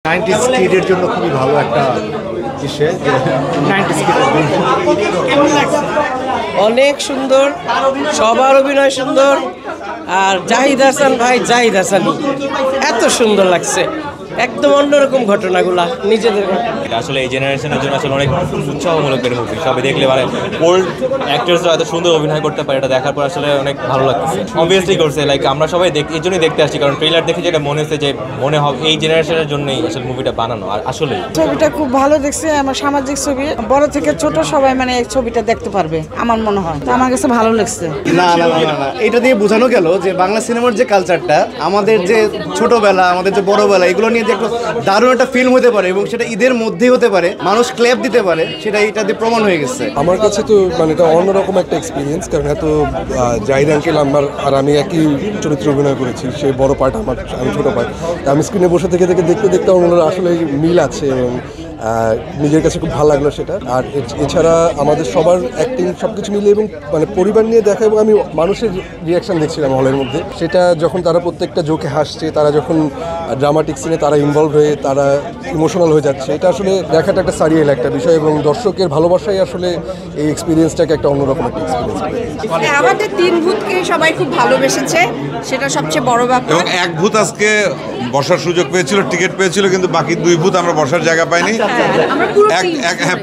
90s কিডের জন্য খুবই ভালো একটা বিষয় যে 90s অনেক সুন্দর, সবার অভিনয় সুন্দর। আর জাহিদ হাসান ভাই, জাহিদ হাসানি এত সুন্দর লাগছে, একদম অন্যরকম ঘটনাগুলা নিজেদের। আসলে এই জেনারেশনের জন্য আসলে অনেক উৎসাহমূলক মুভি, সবাই দেখলে মানে ওল্ড অ্যাক্টরসরা এত সুন্দর অভিনয় করতে পারে, এটা দেখার পর আসলে অনেক ভালো লাগছে। অবভিয়াসলি করছে, লাইক আমরা সবাই এই জন্যই দেখতে আসছি, কারণ ট্রেলার দেখে যেটা মনে হচ্ছে যে মনে হবে এই জেনারেশনের জন্যই আসলে মুভিটা বানানো। আর আসলে ছবিটা খুব ভালো দেখছে, আমার সামাজিক ছবি, বড় থেকে ছোট সবাই মানে এই ছবিটা দেখতে পারবে আমার মনে হয়। তো আমার কাছে ভালো লাগছে। না না না না, এটা দিয়ে বোঝানো গেল যে বাংলা সিনেমার যে কালচারটা, আমাদের যে ছোটবেলা, আমাদের যে বড়বেলা, এগুলো নিয়ে যে একটা দারুণ একটা ফিল্ম হতে পারে এবং সেটা ঈদের মধ্যেই হতে পারে, মানুষ ক্ল্যাপ দিতে পারে, সেটা এটা দিয়ে প্রমাণ হয়ে গেছে। আমার কাছে তো মানে এটা অন্যরকম একটা এক্সপিরিয়েন্স, কারণ এত জাহিদ আঙ্কেল আমি একই চরিত্রে অভিনয় করেছি, সে বড় পার্ট, আমি ছোটো পার্ট। আমি স্ক্রিনে বসে থেকে দেখতে দেখতে আমার আসলে মিল আছে এবং নিজের কাছে খুব ভালো লাগলো সেটা। আর এছাড়া আমাদের সবার অ্যাক্টিং সব কিছু মিলে এবং মানে পরিবার নিয়ে দেখা, এবং আমি মানুষের রিয়াকশান দেখছিলাম হলের মধ্যে, সেটা যখন তারা প্রত্যেকটা জোকে হাসছে, তারা যখন ড্রামাটিক সিনে তারা ইনভলভ হয়ে তারা ইমোশনাল হয়ে যাচ্ছে, এটা আসলে দেখাটা একটা সারিয়াল একটা বিষয় এবং দর্শকের ভালোবাসাই আসলে এই এক্সপিরিয়েন্সটাকে একটা অন্যরকম একটা এক্সপিরিয়েন্স। আমাদের 3 ভূতকে সবাই খুব ভালোবেসেছে, সেটা সবচেয়ে বড় ব্যাপার। এবং এক ভূত আজকে বসার সুযোগ পেয়েছিল, টিকিট পেয়েছিল, কিন্তু বাকি 2 ভূত আমরা বসার জায়গা পাইনি।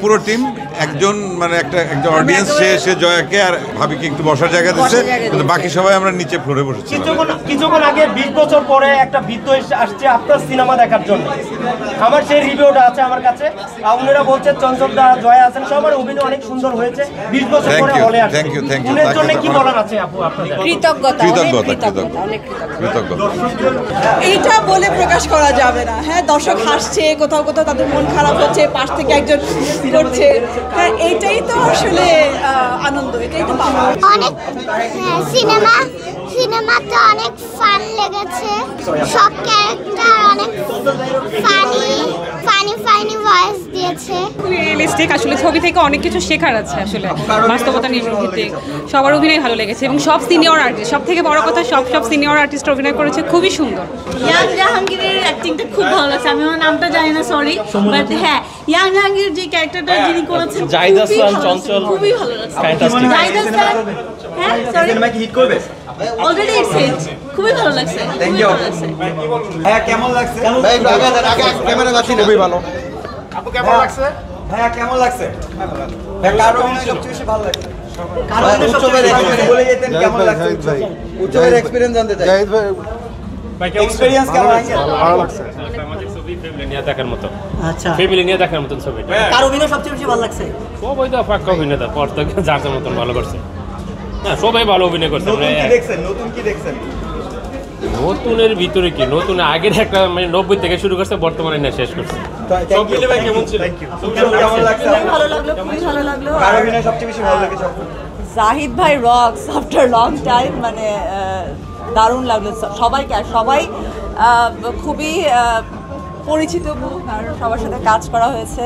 পুরো টিম, একজন মানে একজন অডিয়েন্স, সে জয়াকে আর ভাবিকে একটু বসার জায়গা দিচ্ছে, কিন্তু বাকি সবাই আমরা নিচে ফ্লোরে বসেছিলাম। কিছুক্ষণ আগে 20 বছর পরে একটা বৃদ্ধ আসছে আপনার সিনেমা দেখার জন্য, আমার সেই রিভিউটা আছে আমার কাছে। আপনারা বলছেন চঞ্চল দা, জয়া আছেন, সবার অভিনয় অনেক সুন্দর হয়েছে। 20 বছর পরে হলে আসছে, থ্যাংক ইউ এর জন্য কি বলার আছে আপু আপনাদের? কৃতজ্ঞতা। এইটা বলে প্রকাশ করা যাবে না। হ্যাঁ, দর্শক হাসছে, কোথাও কোথাও তাদের মন খারাপ হচ্ছে, পাশ থেকে একজন করছে, হ্যাঁ এইটাই তো আসলে আনন্দ, এটাই তো পাওয়া। অনেক সিনেমাতে অনেক ফান লেগেছে, সব ক্যারেক্টার অনেক ফানি ভয়েস দিয়েছে। খুবই রিয়েলিস্টিক, আসলে ছবি থেকে অনেক কিছু শেখার আছে, আসলে বাস্তবতা নির্ভরভিত্তিক। সবার অভিনয় ভালো লেগেছে এবং সব সিনিয়র আর্টিস্ট, সব থেকে বড় কথা সব সিনিয়র আর্টিস্ট অভিনয় করেছে, খুবই সুন্দর। ইয়াং জাহাঙ্গীরের অ্যাক্টিংটা খুব ভালো লাগছে, আমি আমার নামটা জানি না, সরি, বাট হ্যাঁ ইয়াং জাহাঙ্গীর যে ক্যারেক্টারটা যিনি করেছেন, জাহিদ হাসান, চঞ্চল, খুবই ভালো লাগছে। ফ্যান্টাস্টিক। জাহিদ হাসান, হ্যাঁ সরি, সিনেমা কি হিট করবে? অলরেডি ইটস হিট, খুবই ভালো লাগছে। Thank you. ভাইয়া কেমন লাগছে? ক্যামেরা লাগছে খুবই ভালো। আপু কেমন লাগছে? ভাইয়া কেমন লাগছে? ভাইয়া কার অভিনয় সবচেয়ে বেশি ভালো লাগছে? কার অভিনয় সবচেয়ে বেশি ভালো লাগছে? বলে যেতেন কেমন লাগছে? উচ্চবের এক্সপেরিয়েন্স জানতে চাই। জাহিদ ভাই এক্সপেরিয়েন্স কেমন লাগছে? ভালো লাগছে। সামাজিক ছবি, ফ্যামিলি নিয়ে দেখার মতো। আচ্ছা, ফ্যামিলি নিয়ে দেখার মতন ছবি। কার অভিনয় সবচেয়ে বেশি ভালো লাগছে? সবাই তো পাক্কা অভিনেতা, পর থেকে যার মতন ভালো করছে। না, সবাই ভালো অভিনয় করছে। নতুন কি দেখছেন? নতুনের ভিতরে কি, নতুন আগের একটা মানে 90 থেকে শুরু করছে, বর্তমানে না শেষ করছে। সব মিলে ভাই কেমন ছিল? কেমন লাগছে? ভালো লাগলো, খুবই ভালো লাগলো। কার অভিনয় সবচেয়ে বেশি ভালো লেগেছে? জাহিদ ভাই রক্স আফটার লং টাইম, মানে দারুণ লাগলো সবাইকে। আর সবাই খুবই পরিচিত মুখ, আর সবার সাথে কাজ করা হয়েছে।